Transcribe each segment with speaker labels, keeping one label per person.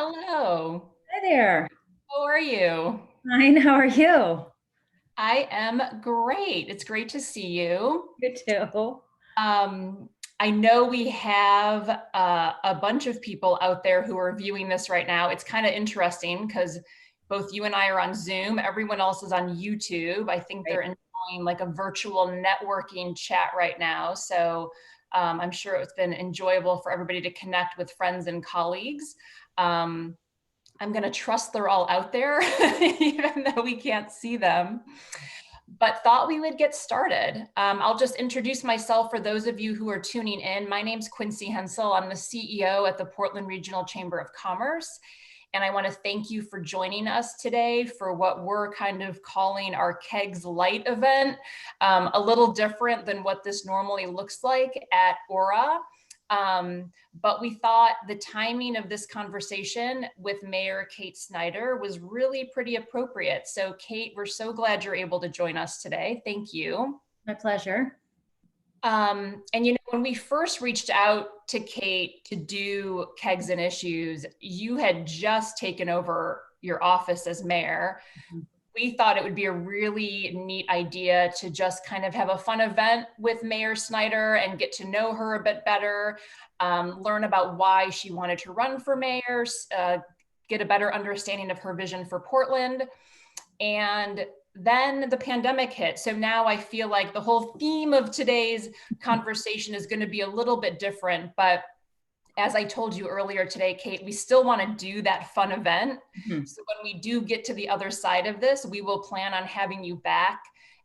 Speaker 1: Hello.
Speaker 2: Hi there.
Speaker 1: How are you?
Speaker 2: Fine. How are you?
Speaker 1: I am great. It's great to see you.
Speaker 2: You too.
Speaker 1: Um, I know we have a bunch of people out there who are viewing this right now. It's kind of interesting because both you and I are on Zoom. Everyone else is on YouTube. I think they're
Speaker 2: Right.
Speaker 1: enjoying like a virtual networking chat right now. So I'm sure it's been enjoyable for everybody to connect with friends and colleagues. Um, I'm going to trust they're all out there, even though we can't see them. But thought we would get started. I'll just introduce myself for those of you who are tuning in. My name's Quincy Hentzel. I'm the CEO at the Portland Regional Chamber of Commerce. And I want to thank you for joining us today for what we're kind of calling our Kegs Light event, a little different than what this normally looks like at Aura. But we thought the timing of this conversation with Mayor Kate Snyder was really pretty appropriate. So, Kate, we're so glad you're able to join us today. Thank you.
Speaker 2: My pleasure.
Speaker 1: And you know, when we first reached out to Kate to do Kegs and Issues, you had just taken over your office as mayor.
Speaker 2: Mhm.
Speaker 1: We thought it would be a really neat idea to just kind of have a fun event with Mayor Snyder and get to know her a bit better, learn about why she wanted to run for mayor, get a better understanding of her vision for Portland. And then the pandemic hit. So now I feel like the whole theme of today's conversation is going to be a little bit different. But as I told you earlier today, Kate, we still want to do that fun event.
Speaker 2: Mhm.
Speaker 1: So when we do get to the other side of this, we will plan on having you back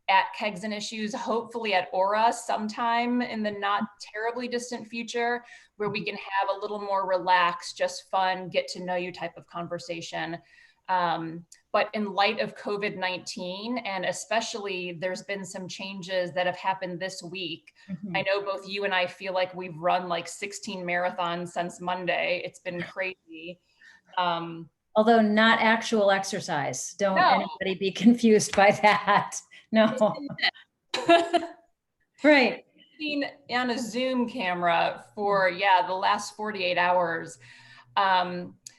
Speaker 1: at Kegs and Issues, hopefully at Aura sometime in the not terribly distant future, where we can have a little more relaxed, just fun, get to know you type of conversation. But in light of COVID-19, and especially there's been some changes that have happened this week. I
Speaker 2: Mhm.
Speaker 1: know both you and I feel like we've run like 16 marathons since Monday. It's been crazy. Um,
Speaker 2: Although not actual exercise. Don't
Speaker 1: no,
Speaker 2: anybody be confused by that.
Speaker 1: it's
Speaker 2: No.
Speaker 1: been
Speaker 2: Right.
Speaker 1: seen on a Zoom camera for, yeah, the last 48 hours.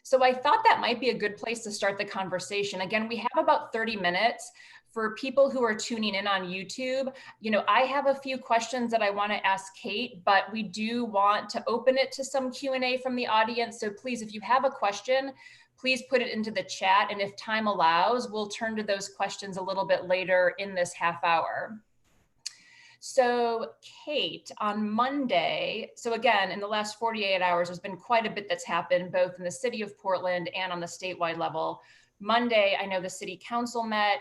Speaker 1: So I thought that might be a good place to start the conversation. Again, we have about 30 minutes. For people who are tuning in on YouTube, you know, I have a few questions that I want to ask Kate, but we do want to open it to some Q&A from the audience. So please, if you have a question, please put it into the chat. And if time allows, we'll turn to those questions a little bit later in this half hour. So, Kate, on Monday, so again, in the last 48 hours, there's been quite a bit that's happened, both in the city of Portland and on the statewide level. Monday, I know the city council met.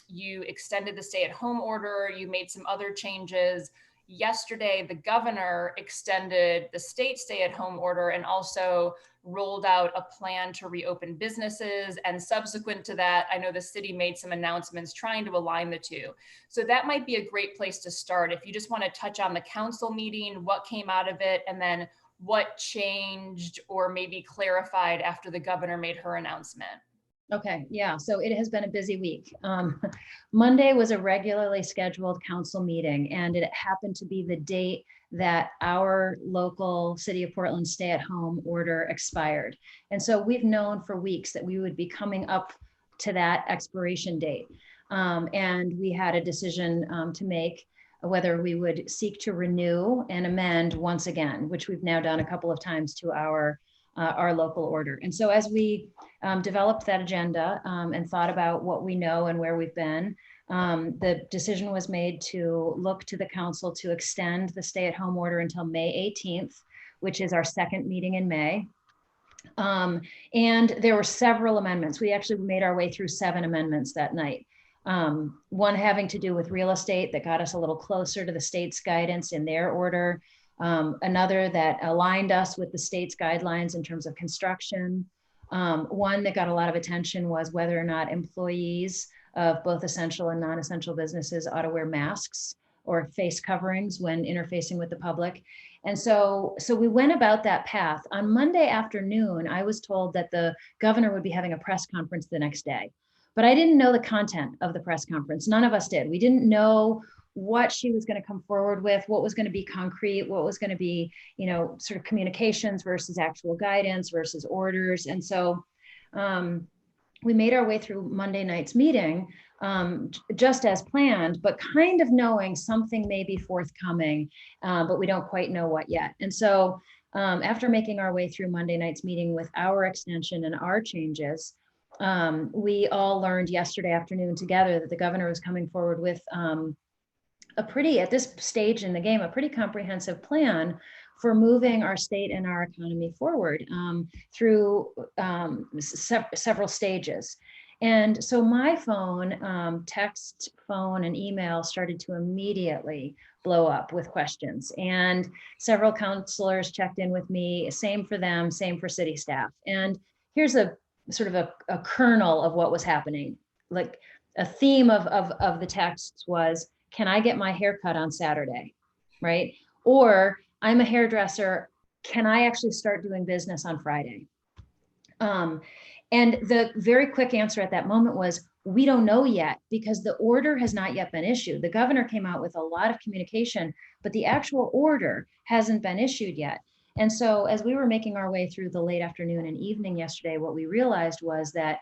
Speaker 1: You extended the stay at home order, you made some other changes. Yesterday, the governor extended the state stay at home order and also rolled out a plan to reopen businesses. And subsequent to that, I know the city made some announcements trying to align the two. So that might be a great place to start. If you just want to touch on the council meeting, what came out of it, and then what changed or maybe clarified after the governor made her announcement.
Speaker 2: Okay. Yeah. So it has been a busy week. Monday was a regularly scheduled council meeting, and it happened to be the date that our local City of Portland stay-at-home order expired. And so we've known for weeks that we would be coming up to that expiration date. And we had a decision to make whether we would seek to renew and amend once again, which we've now done a couple of times to our local order. And so as we developed that agenda and thought about what we know and where we've been, the decision was made to look to the council to extend the stay-at-home order until May 18th, which is our second meeting in May. And there were several amendments. We actually made our way through 7 amendments that night. One having to do with real estate that got us a little closer to the state's guidance in their order. Another that aligned us with the state's guidelines in terms of construction. One that got a lot of attention was whether or not employees of both essential and non-essential businesses ought to wear masks or face coverings when interfacing with the public. And so we went about that path. On Monday afternoon, I was told that the governor would be having a press conference the next day, but I didn't know the content of the press conference. None of us did. We didn't know what she was going to come forward with, what was going to be concrete, what was going to be, sort of communications versus actual guidance versus orders. And so we made our way through Monday night's meeting just as planned, but kind of knowing something may be forthcoming, but we don't quite know what yet. And so after making our way through Monday night's meeting with our extension and our changes, we all learned yesterday afternoon together that the governor was coming forward with at this stage in the game, a pretty comprehensive plan for moving our state and our economy forward through several stages. And so my phone, text, phone, and email started to immediately blow up with questions. And several counselors checked in with me, same for them, same for city staff. And here's a sort of a kernel of what was happening. Like a theme of the texts was, can I get my hair cut on Saturday, right? Or I'm a hairdresser, can I actually start doing business on Friday? And the very quick answer at that moment was, we don't know yet because the order has not yet been issued. The governor came out with a lot of communication, but the actual order hasn't been issued yet. And so as we were making our way through the late afternoon and evening yesterday, what we realized was that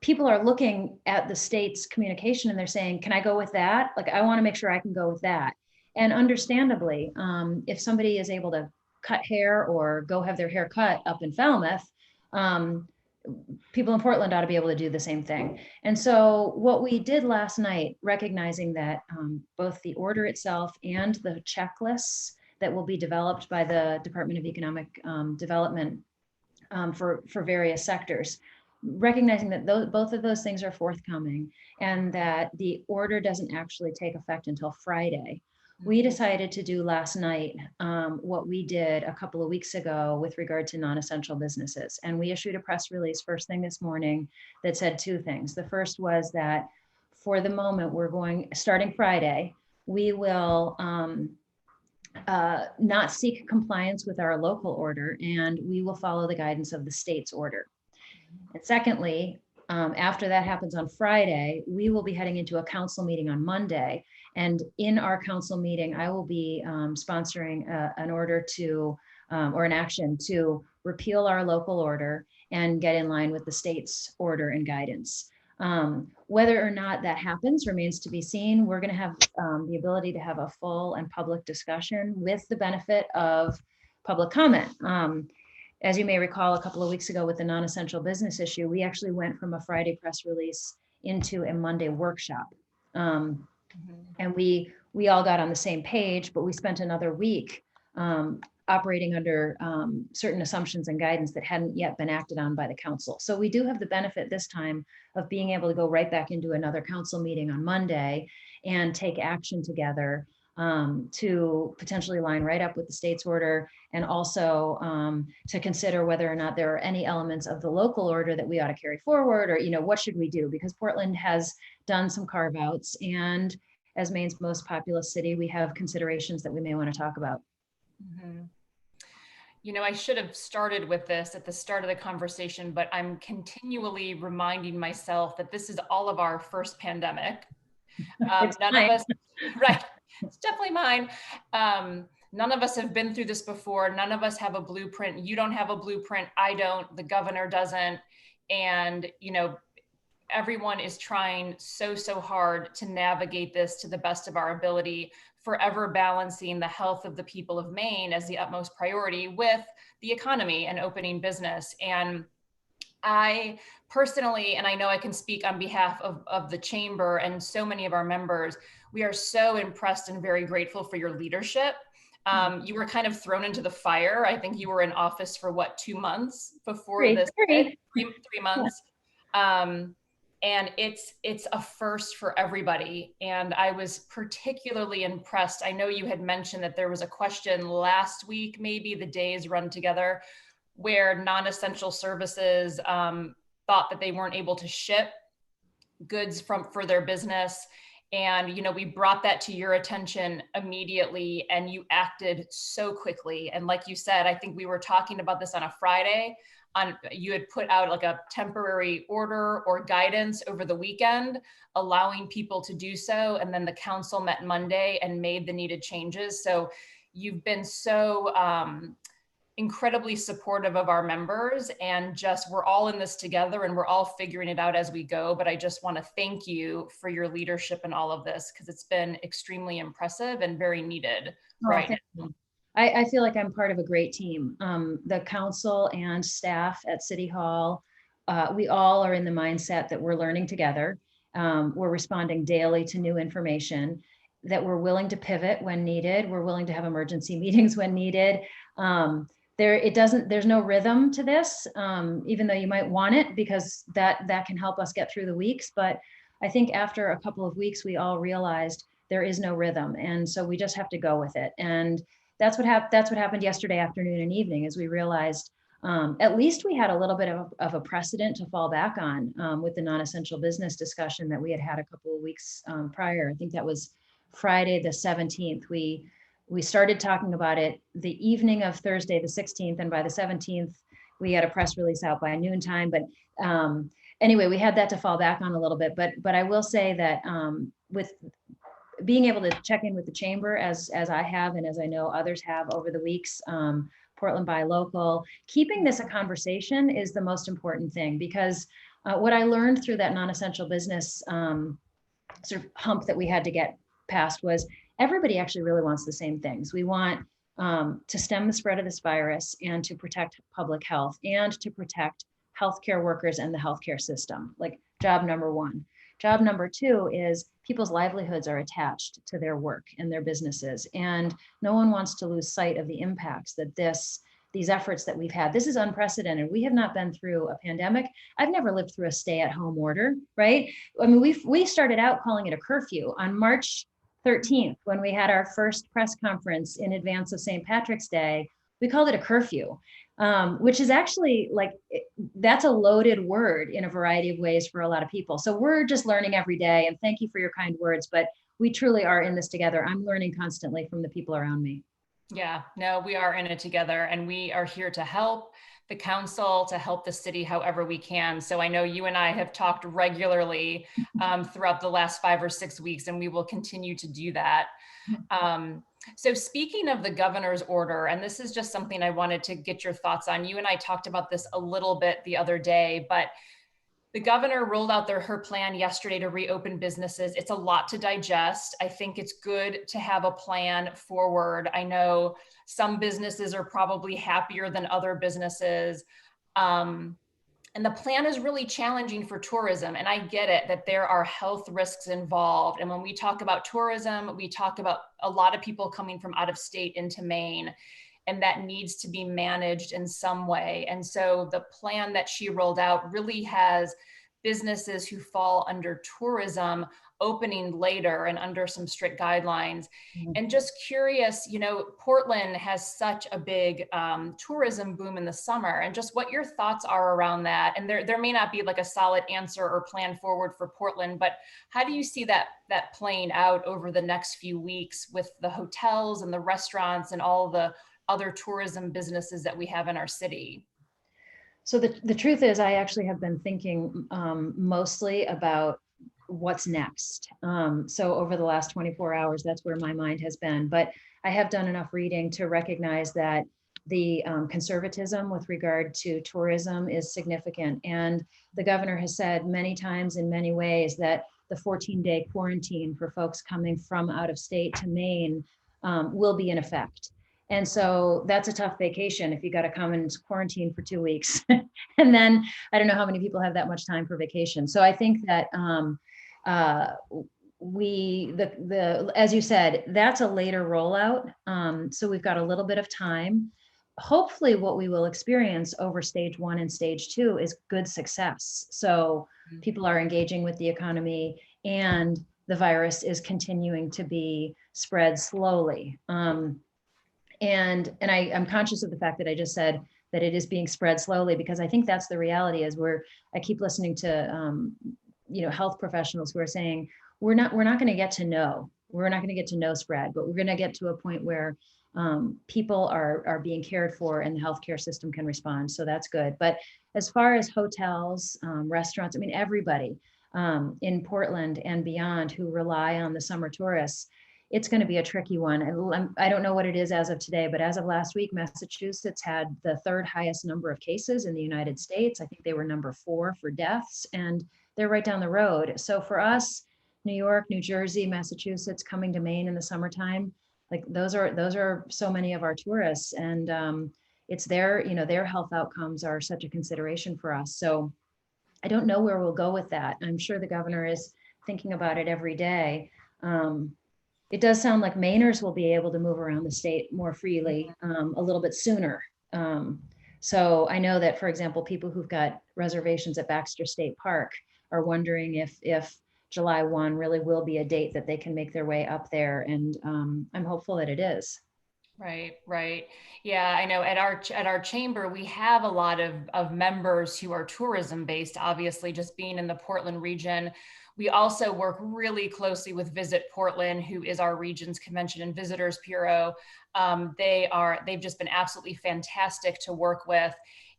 Speaker 2: people are looking at the state's communication and they're saying, can I go with that? Like, I want to make sure I can go with that. And understandably, if somebody is able to cut hair or go have their hair cut up in Falmouth, people in Portland ought to be able to do the same thing. And so what we did last night, recognizing that both the order itself and the checklists that will be developed by the Department of Economic Development for various sectors, recognizing that both of those things are forthcoming and that the order doesn't actually take effect until Friday. We decided to do last night what we did a couple of weeks ago with regard to non-essential businesses. And we issued a press release first thing this morning that said two things. The first was that for the moment, starting Friday, we will not seek compliance with our local order, and we will follow the guidance of the state's order. And secondly, after that happens on Friday, we will be heading into a council meeting on Monday. And in our council meeting, I will be sponsoring an order to, or an action to repeal our local order and get in line with the state's order and guidance. Whether or not that happens remains to be seen. We're going to have the ability to have a full and public discussion with the benefit of public comment. As you may recall, a couple of weeks ago with the non-essential business issue, we actually went from a Friday press release into a Monday workshop. And we all got on the same page, but we spent another week operating under certain assumptions and guidance that hadn't yet been acted on by the council. So we do have the benefit this time of being able to go right back into another council meeting on Monday and take action together to potentially line right up with the state's order, and also to consider whether or not there are any elements of the local order that we ought to carry forward, or what should we do? Because Portland has done some carve outs, and as Maine's most populous city, we have considerations that we may want to talk about.
Speaker 1: I should have started with this at the start of the conversation, but I'm continually reminding myself that this is all of our first pandemic. None of us, right? It's definitely mine. None of us have been through this before. None of us have a blueprint. You don't have a blueprint. I don't. The governor doesn't. And, everyone is trying so hard to navigate this to the best of our ability, forever balancing the health of the people of Maine as the utmost priority with the economy and opening business. And I personally, and I know I can speak on behalf of the chamber and so many of our members, we are so impressed and very grateful for your leadership. You were kind of thrown into the fire. I think you were in office for 2 months before this? Three months. And it's a first for everybody. And I was particularly impressed. I know you had mentioned that there was a question last week, maybe the days run together, where non-essential services thought that they weren't able to ship goods for their business. And, we brought that to your attention immediately, and you acted so quickly. And like you said, I think we were talking about this on a Friday. you had put out like a temporary order or guidance over the weekend, allowing people to do so. And then the council met Monday and made the needed changes. So you've been so incredibly supportive of our members, and just, we're all in this together and we're all figuring it out as we go. But I just want to thank you for your leadership in all of this, because it's been extremely impressive and very needed right now.
Speaker 2: I feel like I'm part of a great team. The council and staff at City Hall, we all are in the mindset that we're learning together. We're responding daily to new information, that we're willing to pivot when needed. We're willing to have emergency meetings when needed. There's no rhythm to this, even though you might want it, because that can help us get through the weeks. But I think after a couple of weeks, we all realized there is no rhythm. And so we just have to go with it. And that's what happened yesterday afternoon and evening, is we realized at least we had a little bit of a precedent to fall back on with the non-essential business discussion that we had a couple of weeks prior. I think that was Friday the 17th. We started talking about it the evening of Thursday the 16th, and by the 17th, we had a press release out by noontime. But anyway, we had that to fall back on a little bit. But I will say that with being able to check in with the chamber, as I have, and as I know others have over the weeks, Portland Buy Local, keeping this a conversation is the most important thing, because what I learned through that non-essential business sort of hump that we had to get past was everybody actually really wants the same things. We want to stem the spread of this virus, and to protect public health, and to protect healthcare workers and the healthcare system, like job number one. Job number two is people's livelihoods are attached to their work and their businesses. And no one wants to lose sight of the impacts that these efforts that we've had. This is unprecedented. We have not been through a pandemic. I've never lived through a stay-at-home order, right? I mean, we started out calling it a curfew on March 13th, when we had our first press conference in advance of St. Patrick's Day. We called it a curfew, which is actually that's a loaded word in a variety of ways for a lot of people. So we're just learning every day, and thank you for your kind words, but we truly are in this together. I'm learning constantly from the people around me.
Speaker 1: Yeah, no, we are in it together, and we are here to help the council, to help the city however we can. So I know you and I have talked regularly throughout the last 5 or 6 weeks, and we will continue to do that. So speaking of the governor's order, and this is just something I wanted to get your thoughts on. You and I talked about this a little bit the other day, but the governor rolled out her plan yesterday to reopen businesses. It's a lot to digest. I think it's good to have a plan forward. I know some businesses are probably happier than other businesses. And the plan is really challenging for tourism. And I get it that there are health risks involved. And when we talk about tourism, we talk about a lot of people coming from out of state into Maine, and that needs to be managed in some way. And so the plan that she rolled out really has businesses who fall under tourism opening later and under some strict guidelines. Mm-hmm. And just curious, Portland has such a big tourism boom in the summer, and just what your thoughts are around that. And there may not be like a solid answer or plan forward for Portland, but how do you see that playing out over the next few weeks with the hotels and the restaurants and all the other tourism businesses that we have in our city?
Speaker 2: So the truth is, I actually have been thinking mostly about what's next. So over the last 24 hours, that's where my mind has been. But I have done enough reading to recognize that the conservatism with regard to tourism is significant. And the governor has said many times in many ways that the 14-day quarantine for folks coming from out of state to Maine will be in effect. And so that's a tough vacation if you got to come and quarantine for 2 weeks. And then I don't know how many people have that much time for vacation. So I think that as you said, that's a later rollout. So we've got a little bit of time. Hopefully what we will experience over stage 1 and stage 2 is good success. So people are engaging with the economy, and the virus is continuing to be spread slowly. And I'm conscious of the fact that I just said that it is being spread slowly, because I think that's the reality. Is I keep listening to health professionals who are saying we're not going to get to know spread, but we're going to get to a point where people are being cared for and the healthcare system can respond. So that's good. But as far as hotels, restaurants, I mean, everybody in Portland and beyond who rely on the summer tourists, it's going to be a tricky one. I don't know what it is as of today, but as of last week, Massachusetts had the third highest number of cases in the United States. I think they were number 4 for deaths, and they're right down the road. So for us, New York, New Jersey, Massachusetts, coming to Maine in the summertime, like those are so many of our tourists, and it's their health outcomes are such a consideration for us. So I don't know where we'll go with that. I'm sure the governor is thinking about it every day. It does sound like Mainers will be able to move around the state more freely a little bit sooner. So I know that, for example, people who've got reservations at Baxter State Park are wondering if July 1 really will be a date that they can make their way up there. And I'm hopeful that it is.
Speaker 1: Right. Yeah, I know at our chamber, we have a lot of members who are tourism based, obviously, just being in the Portland region. We also work really closely with Visit Portland, who is our region's Convention and Visitors Bureau. They've just been absolutely fantastic to work with.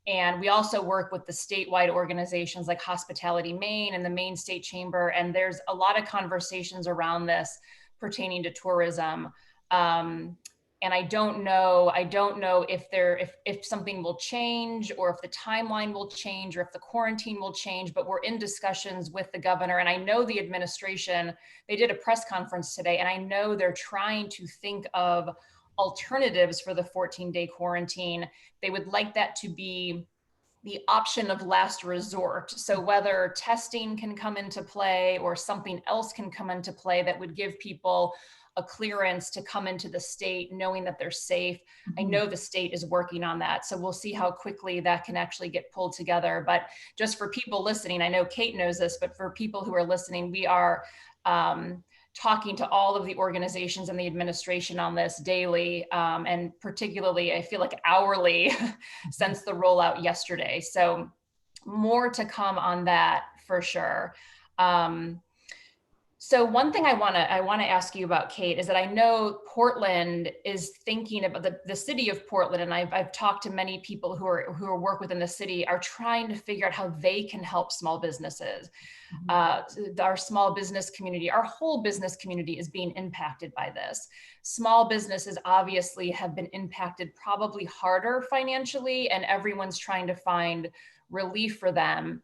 Speaker 1: And we also work with the statewide organizations like Hospitality Maine and the Maine State Chamber. And there's a lot of conversations around this pertaining to tourism. And I don't know if something will change or if the timeline will change or if the quarantine will change, but we're in discussions with the governor. And I know the administration, they did a press conference today, and I know they're trying to think of alternatives for the 14-day quarantine. They would like that to be the option of last resort. So whether testing can come into play or something else can come into play that would give people a clearance to come into the state knowing that they're safe. I know the state is working on that. So we'll see how quickly that can actually get pulled together. But just for people listening, I know Kate knows this, but for people who are listening, we are talking to all of the organizations and the administration on this daily, and particularly, I feel like hourly since the rollout yesterday. So more to come on that for sure. So one thing I want to ask you about, Kate, is that I know Portland is thinking about the city of Portland, and I've talked to many people who work within the city are trying to figure out how they can help small businesses. Our small business community, our whole business community is being impacted by this. Small businesses obviously have been impacted probably harder financially, and everyone's trying to find relief for them.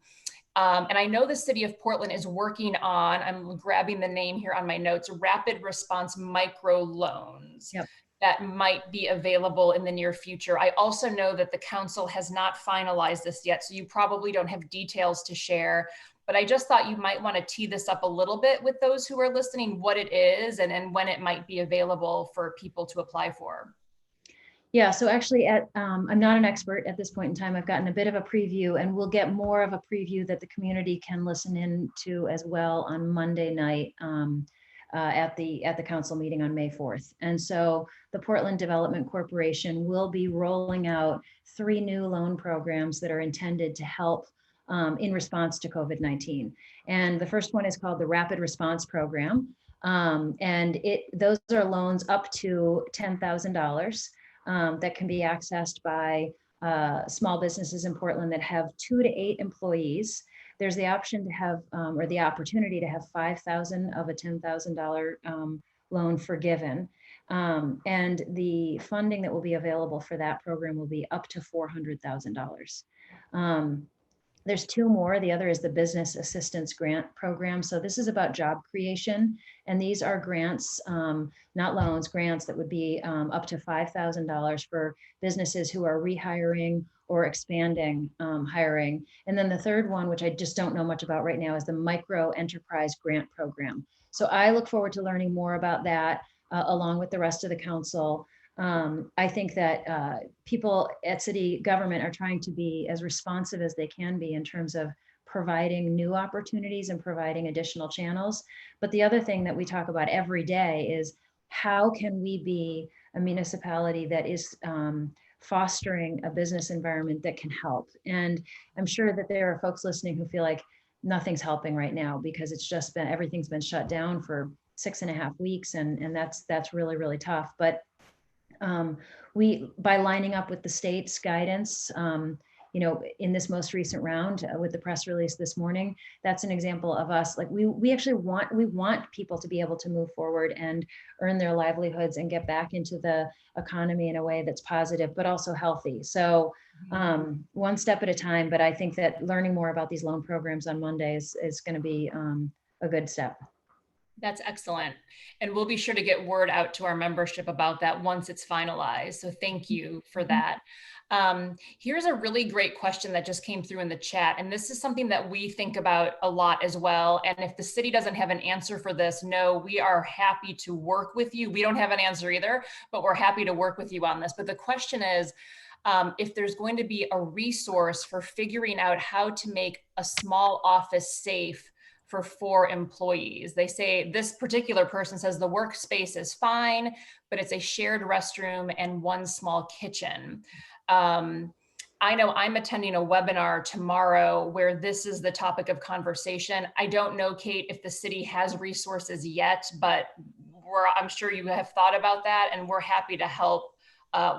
Speaker 1: And I know the city of Portland is working on, I'm grabbing the name here on my notes, rapid response micro loans.
Speaker 2: Yep.
Speaker 1: That might be available in the near future. I also know that the council has not finalized this yet, so you probably don't have details to share, but I just thought you might want to tee this up a little bit with those who are listening, what it is and when it might be available for people to apply for.
Speaker 2: Yeah, so actually I'm not an expert at this point in time. I've gotten a bit of a preview, and we'll get more of a preview that the community can listen in to as well on Monday night at the council meeting on May 4th. And so the Portland Development Corporation will be rolling out 3 new loan programs that are intended to help in response to COVID-19. And the first one is called the Rapid Response Program. And those are loans up to $10,000. That can be accessed by small businesses in Portland that have 2 to 8 employees. There's the option to have, or the opportunity to have 5,000 of a $10,000 loan forgiven. And the funding that will be available for that program will be up to $400,000. There's 2 more. The other is the Business Assistance Grant Program. So this is about job creation. And these are grants, not loans, grants that would be up to $5,000 for businesses who are rehiring or expanding hiring. And then the third one, which I just don't know much about right now, is the Micro Enterprise Grant Program. So I look forward to learning more about that along with the rest of the council. I think that people at city government are trying to be as responsive as they can be in terms of providing new opportunities and providing additional channels. But the other thing that we talk about every day is how can we be a municipality that is fostering a business environment that can help. And I'm sure that there are folks listening who feel like nothing's helping right now because it's just been, everything's been shut down for 6.5 weeks. And that's really, really tough. But By lining up with the state's guidance, in this most recent round with the press release this morning, that's an example of us. Like we actually want people to be able to move forward and earn their livelihoods and get back into the economy in a way that's positive, but also healthy. So one step at a time. But I think that learning more about these loan programs on Monday is going to be a good step.
Speaker 1: That's excellent. And we'll be sure to get word out to our membership about that once it's finalized. So thank you for that. Here's a really great question that just came through in the chat. And this is something that we think about a lot as well. And if the city doesn't have an answer for this, no, we are happy to work with you. We don't have an answer either, but we're happy to work with you on this. But the question is, if there's going to be a resource for figuring out how to make a small office safe for 4 employees. They say this particular person says the workspace is fine, but it's a shared restroom and 1 small kitchen. I know I'm attending a webinar tomorrow where this is the topic of conversation. I don't know, Kate, if the city has resources yet, but I'm sure you have thought about that, and we're happy to help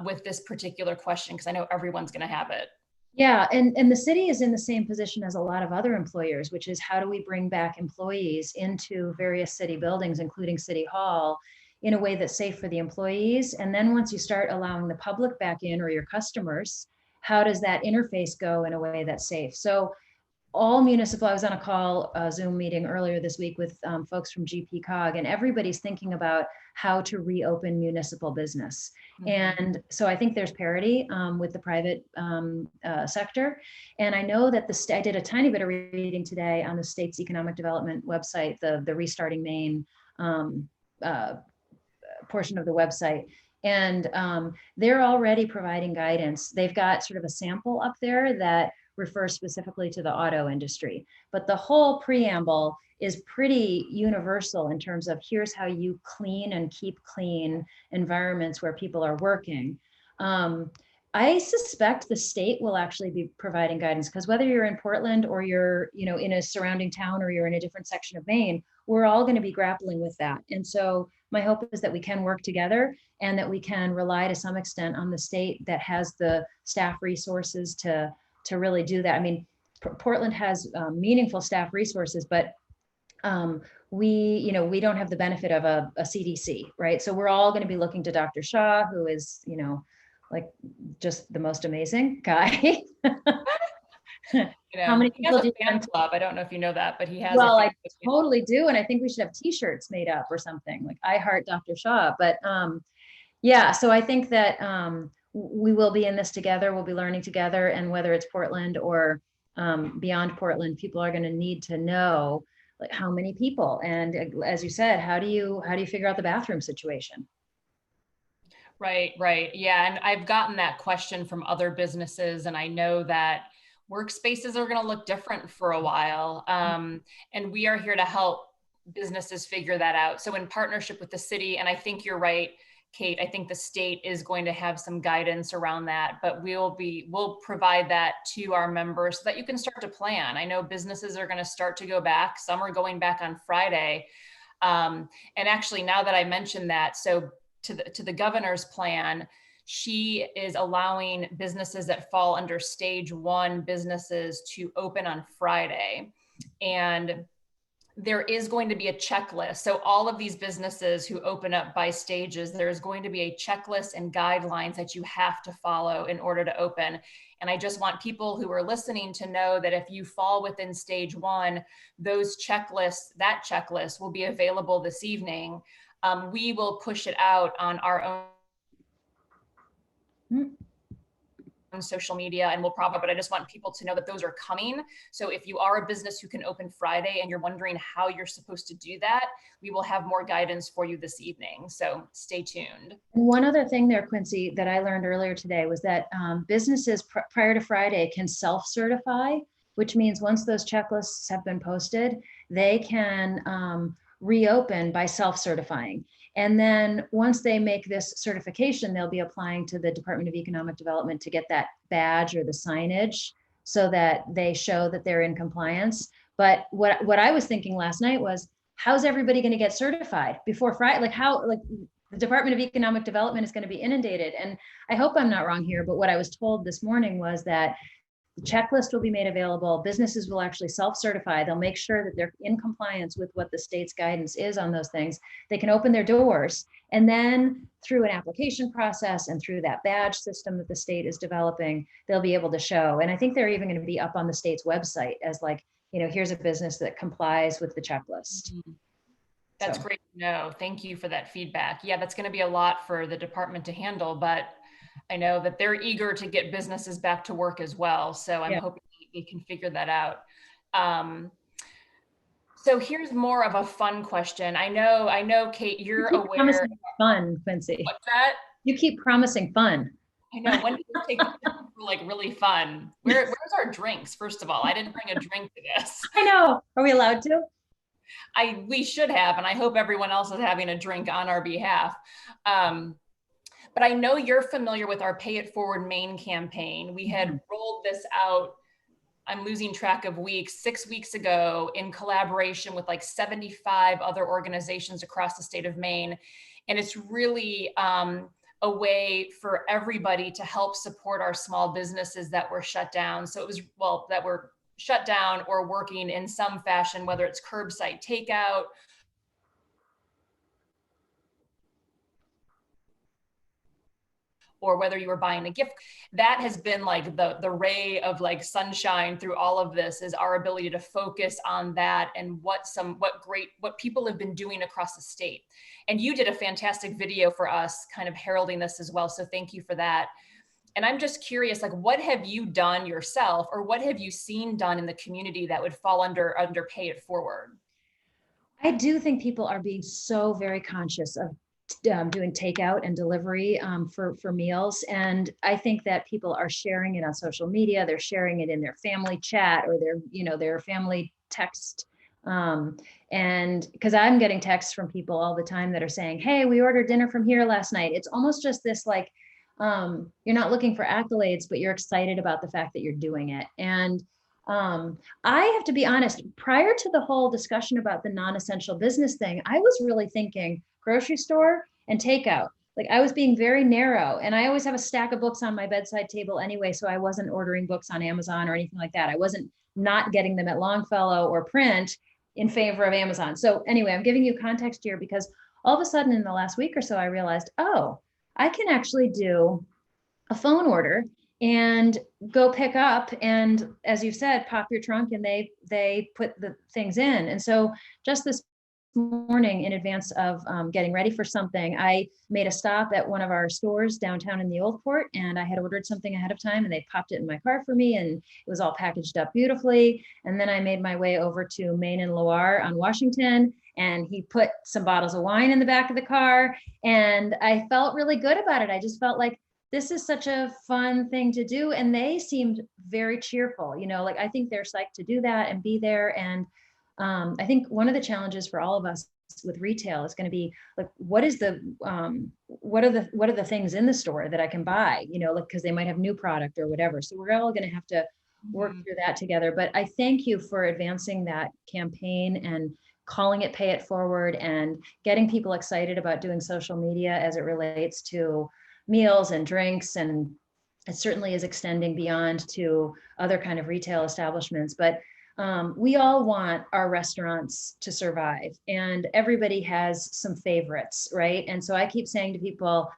Speaker 1: with this particular question because I know everyone's going to have it.
Speaker 2: Yeah, and the city is in the same position as a lot of other employers, which is how do we bring back employees into various city buildings, including City Hall, in a way that's safe for the employees. And then once you start allowing the public back in or your customers, how does that interface go in a way that's safe? So all municipal, I was on a call, Zoom meeting earlier this week with folks from GPCOG, and everybody's thinking about how to reopen municipal business. And so I think there's parity with the private sector. And I know that I did a tiny bit of reading today on the state's economic development website, the Restarting Maine portion of the website. And they're already providing guidance. They've got sort of a sample up there that refers specifically to the auto industry. But the whole preamble is pretty universal in terms of here's how you clean and keep clean environments where people are working. I suspect the state will actually be providing guidance because whether you're in Portland or you're in a surrounding town or you're in a different section of Maine, we're all going to be grappling with that. And so my hope is that we can work together and that we can rely to some extent on the state that has the staff resources to really do that. I mean, Portland has meaningful staff resources, but we don't have the benefit of a CDC, right? So we're all going to be looking to Dr. Shaw, who is, like just the most amazing guy.
Speaker 1: How many people do you fan club? I don't know if you know that, but he has.
Speaker 2: Well, I totally do, and I think we should have T-shirts made up or something like "I heart Dr. Shaw." But yeah, so I think that we will be in this together. We'll be learning together, and whether it's Portland or beyond Portland, people are going to need to know like how many people. And as you said, how do you figure out the bathroom situation?
Speaker 1: Right. Yeah. And I've gotten that question from other businesses, and I know that workspaces are going to look different for a while. And we are here to help businesses figure that out. So in partnership with the city, and I think you're right, Kate, I think the state is going to have some guidance around that, but we'll provide that to our members so that you can start to plan. I know businesses are going to start to go back. Some are going back on Friday. And actually, now that I mentioned that, so to the governor's plan, she is allowing businesses that fall under stage 1 businesses to open on Friday. And there is going to be a checklist. So all of these businesses who open up by stages, there's going to be a checklist and guidelines that you have to follow in order to open. And I just want people who are listening to know that if you fall within stage 1, that checklist will be available this evening. We will push it out on our own social media, and but I just want people to know that those are coming. So if you are a business who can open Friday and you're wondering how you're supposed to do that, we will have more guidance for you this evening. So stay tuned.
Speaker 2: One other thing there, Quincy, that I learned earlier today was that businesses prior to Friday can self-certify, which means once those checklists have been posted, they can reopen by self-certifying. And then once they make this certification, they'll be applying to the Department of Economic Development to get that badge or the signage so that they show that they're in compliance. But what I was thinking last night was, how's everybody going to get certified before Friday? Like the Department of Economic Development is going to be inundated. And I hope I'm not wrong here, but what I was told this morning was that the checklist will be made available. Businesses will actually self-certify. They'll make sure that they're in compliance with what the state's guidance is on those things. They can open their doors. And then through an application process and through that badge system that the state is developing, they'll be able to show. And I think they're even going to be up on the state's website as like, here's a business that complies with the checklist.
Speaker 1: That's great to know. Thank you for that feedback. Yeah, that's going to be a lot for the department to handle, but I know that they're eager to get businesses back to work as well. So I'm hoping they can figure that out. So here's more of a fun question. I know, Kate, you're aware.
Speaker 2: Fun, Quincy.
Speaker 1: What's that?
Speaker 2: You keep promising fun.
Speaker 1: I know. When do you take like really fun? Where's our drinks? First of all, I didn't bring a drink to this.
Speaker 2: I know. Are we allowed to?
Speaker 1: We should have, and I hope everyone else is having a drink on our behalf. But I know you're familiar with our Pay It Forward Maine campaign. We had rolled this out, I'm losing track of weeks, 6 weeks ago in collaboration with like 75 other organizations across the state of Maine. And it's really a way for everybody to help support our small businesses that were shut down. So it was, that were shut down or working in some fashion, whether it's curbside takeout, or whether you were buying a gift. That has been like the ray of like sunshine through all of this, is our ability to focus on that and what people have been doing across the state. And you did a fantastic video for us kind of heralding this as well. So thank you for that. And I'm just curious, like, what have you done yourself, or what have you seen done in the community that would fall under Pay It Forward?
Speaker 2: I do think people are being so very conscious of doing takeout and delivery for meals. And I think that people are sharing it on social media. They're sharing it in their family chat or their family text. And because I'm getting texts from people all the time that are saying, hey, we ordered dinner from here last night. It's almost just this like, you're not looking for accolades, but you're excited about the fact that you're doing it. And I have to be honest, prior to the whole discussion about the non-essential business thing, I was really thinking grocery store and takeout. Like I was being very narrow, and I always have a stack of books on my bedside table anyway. So I wasn't ordering books on Amazon or anything like that. I wasn't not getting them at Longfellow or print in favor of Amazon. So anyway, I'm giving you context here because all of a sudden in the last week or so, I realized, oh, I can actually do a phone order and go pick up, and as you said, pop your trunk and they put the things in. And so just this morning, in advance of getting ready for something, I made a stop at one of our stores downtown in the Old Port, and I had ordered something ahead of time, and they popped it in my car for me, and it was all packaged up beautifully. And then I made my way over to Maine and Loire on Washington, and he put some bottles of wine in the back of the car, and I felt really good about it. I just felt like this is such a fun thing to do, and they seemed very cheerful. Like I think they're psyched to do that and be there. And I think one of the challenges for all of us with retail is going to be like, what are the things in the store that I can buy, like, because they might have new product or whatever. So we're all going to have to work through that together. But I thank you for advancing that campaign and calling it Pay It Forward and getting people excited about doing social media as it relates to meals and drinks. And it certainly is extending beyond to other kind of retail establishments. But we all want our restaurants to survive, and everybody has some favorites, right? And so I keep saying to people,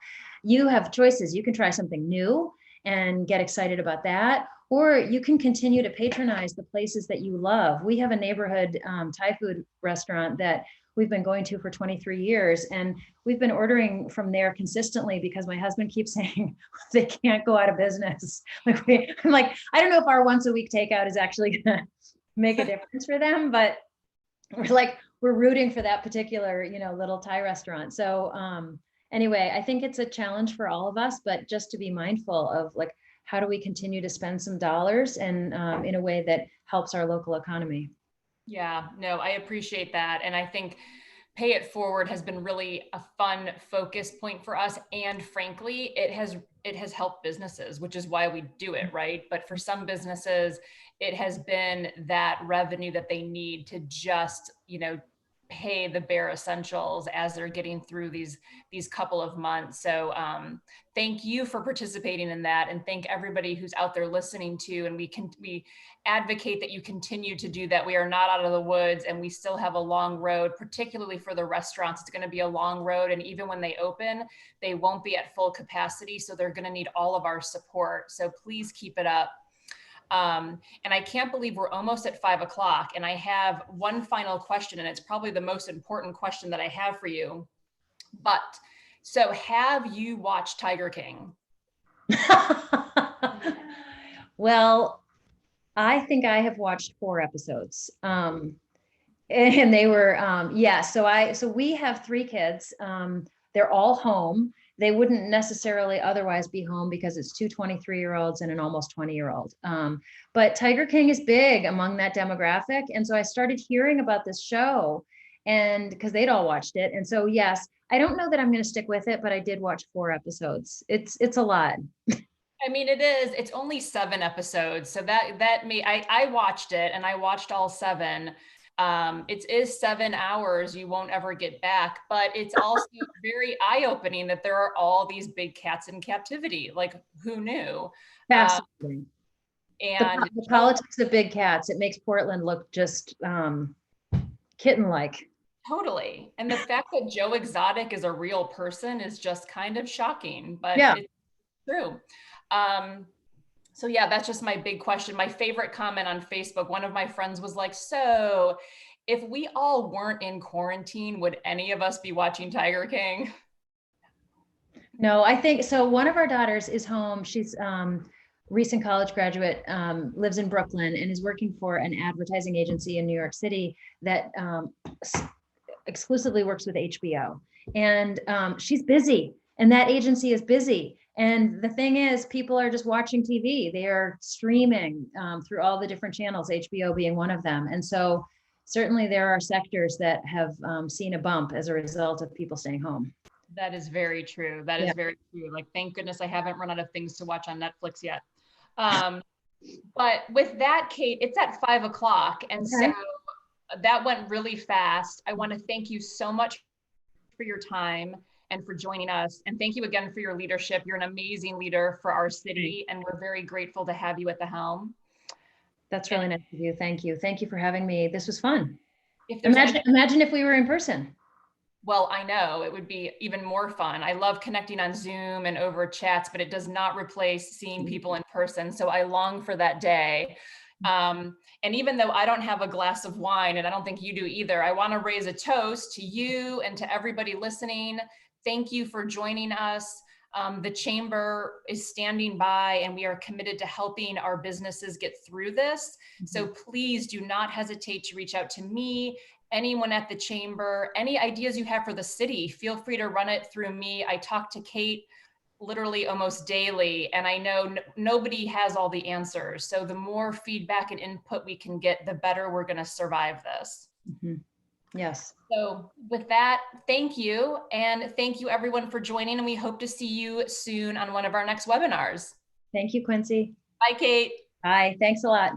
Speaker 2: you have choices. You can try something new and get excited about that, or you can continue to patronize the places that you love. We have a neighborhood Thai food restaurant that we've been going to for 23 years. And we've been ordering from there consistently because my husband keeps saying they can't go out of business. I'm like, I don't know if our once a week takeout is actually gonna make a difference for them, but we're rooting for that particular, little Thai restaurant. So anyway, I think it's a challenge for all of us, but just to be mindful of like, how do we continue to spend some dollars and in a way that helps our local economy?
Speaker 1: Yeah, no, I appreciate that. And I think Pay It Forward has been really a fun focus point for us. And frankly, it has helped businesses, which is why we do it, right? But for some businesses, it has been that revenue that they need to just, pay the bare essentials as they're getting through these couple of months. So thank you for participating in that, and thank everybody who's out there listening to, and we advocate that you continue to do that. We are not out of the woods, and we still have a long road, particularly for the restaurants. It's going to be a long road, and even when they open, they won't be at full capacity, so they're going to need all of our support. So please keep it up. And I can't believe we're almost at 5 o'clock, and I have one final question, and it's probably the most important question that I have for you. But so, have you watched Tiger King?
Speaker 2: Well, I think I have watched 4 episodes. And they were, yeah, so we have 3 kids. They're all home. They wouldn't necessarily otherwise be home because it's 2 23-year-olds and an almost 20-year-old. But Tiger King is big among that demographic. And so I started hearing about this show, and because they'd all watched it. And so, yes, I don't know that I'm going to stick with it, but I did watch 4 episodes. It's a lot.
Speaker 1: I mean, it is. It's only 7 episodes, so I watched it, and I watched all 7. It is 7 hours you won't ever get back, but it's also very eye-opening that there are all these big cats in captivity. Like, who knew?
Speaker 2: Fascinating.
Speaker 1: And
Speaker 2: the politics of big cats, it makes Portland look just kitten-like.
Speaker 1: totally. And the fact that Joe Exotic is a real person is just kind of shocking, but
Speaker 2: Yeah.
Speaker 1: it's true. So yeah, that's just my big question. My favorite comment on Facebook, one of my friends was like, so if we all weren't in quarantine, would any of us be watching Tiger King?
Speaker 2: No, I think so. One of our daughters is home. She's recent college graduate, lives in Brooklyn and is working for an advertising agency in New York City that exclusively works with HBO. And she's busy, and that agency is busy. And the thing is, people are just watching TV. They are streaming through all the different channels, HBO being one of them. And so certainly there are sectors that have seen a bump as a result of people staying home.
Speaker 1: That is very true. That is very true. Like, thank goodness I haven't run out of things to watch on Netflix yet. But with that, Kate, it's at 5 o'clock. And so that went really fast. I want to thank you so much for your time and for joining us. And thank you again for your leadership. You're an amazing leader for our city, and we're very grateful to have you at the helm.
Speaker 2: That's really nice of you. Thank you. Thank you for having me. This was fun.
Speaker 1: Imagine
Speaker 2: if we were in person.
Speaker 1: Well, I know it would be even more fun. I love connecting on Zoom and over chats, but it does not replace seeing people in person. So I long for that day. And even though I don't have a glass of wine, and I don't think you do either, I want to raise a toast to you and to everybody listening. Thank you for joining us. The Chamber is standing by, and we are committed to helping our businesses get through this. So please do not hesitate to reach out to me, anyone at the Chamber, any ideas you have for the city, feel free to run it through me. I talk to Kate literally almost daily, and I know nobody has all the answers. So the more feedback and input we can get, the better we're going to survive this.
Speaker 2: Yes.
Speaker 1: So with that, thank you. And thank you everyone for joining. And we hope to see you soon on one of our next webinars.
Speaker 2: Thank you, Quincy.
Speaker 1: Bye, Kate.
Speaker 2: Bye. Thanks a lot.